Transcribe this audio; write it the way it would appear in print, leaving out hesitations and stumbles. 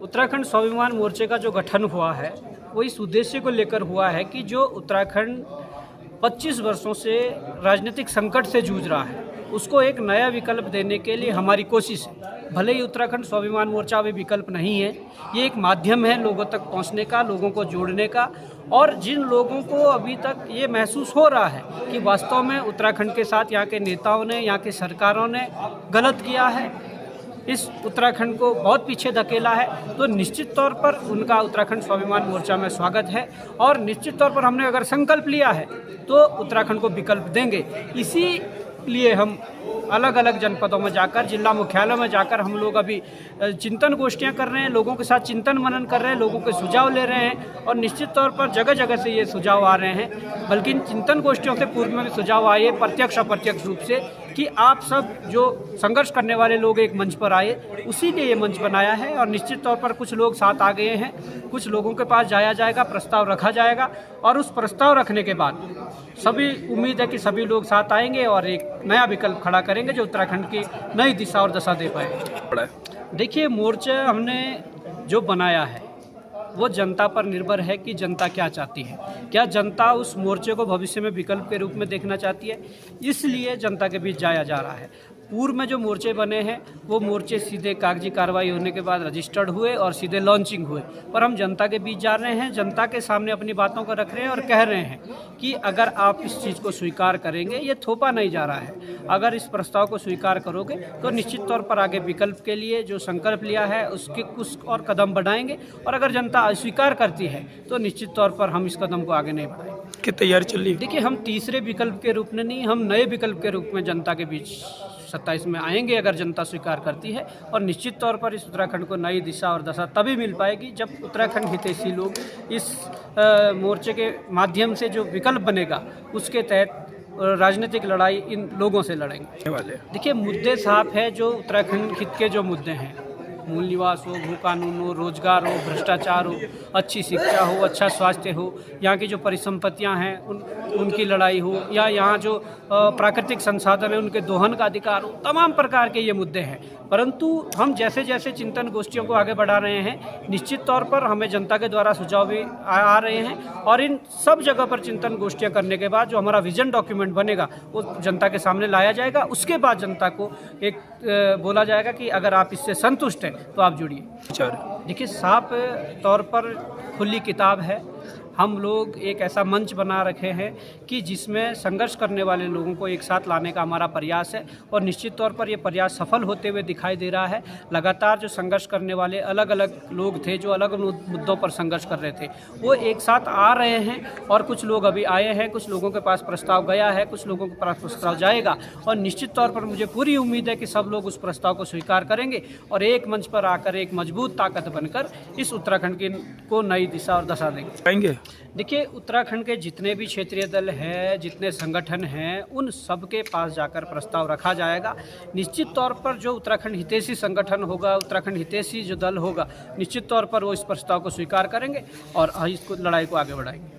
उत्तराखंड स्वाभिमान मोर्चे का जो गठन हुआ है वो इस उद्देश्य को लेकर हुआ है कि जो उत्तराखंड 25 वर्षों से राजनीतिक संकट से जूझ रहा है उसको एक नया विकल्प देने के लिए हमारी कोशिश है। भले ही उत्तराखंड स्वाभिमान मोर्चा अभी विकल्प नहीं है, ये एक माध्यम है लोगों तक पहुंचने का, लोगों को जोड़ने का। और जिन लोगों को अभी तक ये महसूस हो रहा है कि वास्तव में उत्तराखंड के साथ यहाँ के नेताओं ने, यहाँ की सरकारों ने गलत किया है, इस उत्तराखंड को बहुत पीछे धकेला है, तो निश्चित तौर पर उनका उत्तराखंड स्वाभिमान मोर्चा में स्वागत है। और निश्चित तौर पर हमने अगर संकल्प लिया है तो उत्तराखंड को विकल्प देंगे। इसी लिए हम अलग अलग जनपदों में जाकर, जिला मुख्यालयों में जाकर हम लोग अभी चिंतन गोष्ठियां कर रहे हैं, लोगों के साथ चिंतन मनन कर रहे हैं, लोगों के सुझाव ले रहे हैं। और निश्चित तौर पर जगह जगह से ये सुझाव आ रहे हैं, बल्कि इन चिंतन गोष्ठियों से पूर्व में भी सुझाव आए प्रत्यक्ष अप्रत्यक्ष रूप से कि आप सब जो संघर्ष करने वाले लोग एक मंच पर आए, उसी ने ये मंच बनाया है। और निश्चित तौर पर कुछ लोग साथ आ गए हैं, कुछ लोगों के पास जाया जाएगा, प्रस्ताव रखा जाएगा और उस प्रस्ताव रखने के बाद सभी उम्मीद है कि सभी लोग साथ आएंगे और एक नया विकल्प खड़ा करेंगे जो उत्तराखंड की नई दिशा और दशा दे पाए। देखिए, मोर्चा हमने जो बनाया है वो जनता पर निर्भर है कि जनता क्या चाहती है। क्या जनता उस मोर्चे को भविष्य में विकल्प के रूप में देखना चाहती है, इसलिए जनता के बीच जाया जा रहा है। पूर्व में जो मोर्चे बने हैं वो मोर्चे सीधे कागजी कार्रवाई होने के बाद रजिस्टर्ड हुए और सीधे लॉन्चिंग हुए, पर हम जनता के बीच जा रहे हैं, जनता के सामने अपनी बातों को रख रहे हैं और कह रहे हैं कि अगर आप इस चीज़ को स्वीकार करेंगे, ये थोपा नहीं जा रहा है, अगर इस प्रस्ताव को स्वीकार करोगे तो निश्चित तौर पर आगे विकल्प के लिए जो संकल्प लिया है उसके कुछ और कदम बढ़ाएंगे। और अगर जनता अस्वीकार करती है तो निश्चित तौर पर हम इस कदम को आगे नहीं बढ़ाएंगे। की तैयारी चल रही है? देखिए, हम तीसरे विकल्प के रूप में नहीं, हम नए विकल्प के रूप में जनता के बीच 27 में आएंगे अगर जनता स्वीकार करती है। और निश्चित तौर पर इस उत्तराखंड को नई दिशा और दशा तभी मिल पाएगी जब उत्तराखंड हितैषी लोग इस मोर्चे के माध्यम से जो विकल्प बनेगा उसके तहत राजनीतिक लड़ाई इन लोगों से लड़ेंगे। देखिए, मुद्दे साफ है। जो उत्तराखंड हित के जो मुद्दे हैं, मूल निवास हो, भू कानून हो, रोजगार हो, भ्रष्टाचार हो, अच्छी शिक्षा हो, अच्छा स्वास्थ्य हो, यहाँ की जो परिसंपत्तियाँ हैं उनकी लड़ाई हो, या यहाँ जो प्राकृतिक संसाधन है उनके दोहन का अधिकार हो, तमाम प्रकार के ये मुद्दे हैं। परंतु हम जैसे जैसे चिंतन गोष्ठियों को आगे बढ़ा रहे हैं, निश्चित तौर पर हमें जनता के द्वारा सुझाव भी आ रहे हैं और इन सब जगह पर चिंतन गोष्ठियाँ करने के बाद जो हमारा विजन डॉक्यूमेंट बनेगा वो जनता के सामने लाया जाएगा। उसके बाद जनता को एक बोला जाएगा कि अगर आप इससे संतुष्ट हैं तो आप जुड़िए। देखिए, साफ तौर पर खुली किताब है। हम लोग एक ऐसा मंच बना रखे हैं कि जिसमें संघर्ष करने वाले लोगों को एक साथ लाने का हमारा प्रयास है और निश्चित तौर पर ये प्रयास सफल होते हुए दिखाई दे रहा है। लगातार जो संघर्ष करने वाले अलग अलग लोग थे, जो अलग मुद्दों पर संघर्ष कर रहे थे, वो एक साथ आ रहे हैं और कुछ लोग अभी आए हैं, कुछ लोगों के पास प्रस्ताव गया है, कुछ लोगों के पास प्रस्ताव जाएगा। और निश्चित तौर पर मुझे पूरी उम्मीद है कि सब लोग उस प्रस्ताव को स्वीकार करेंगे और एक मंच पर आकर एक मजबूत ताकत बनकर इस उत्तराखंड को नई दिशा और दशा देंगे। देखिए, उत्तराखंड के जितने भी क्षेत्रीय दल हैं, जितने संगठन हैं, उन सब के पास जाकर प्रस्ताव रखा जाएगा। निश्चित तौर पर जो उत्तराखंड हितैषी संगठन होगा, उत्तराखंड हितैषी जो दल होगा, निश्चित तौर पर वो इस प्रस्ताव को स्वीकार करेंगे और इस लड़ाई को आगे बढ़ाएंगे।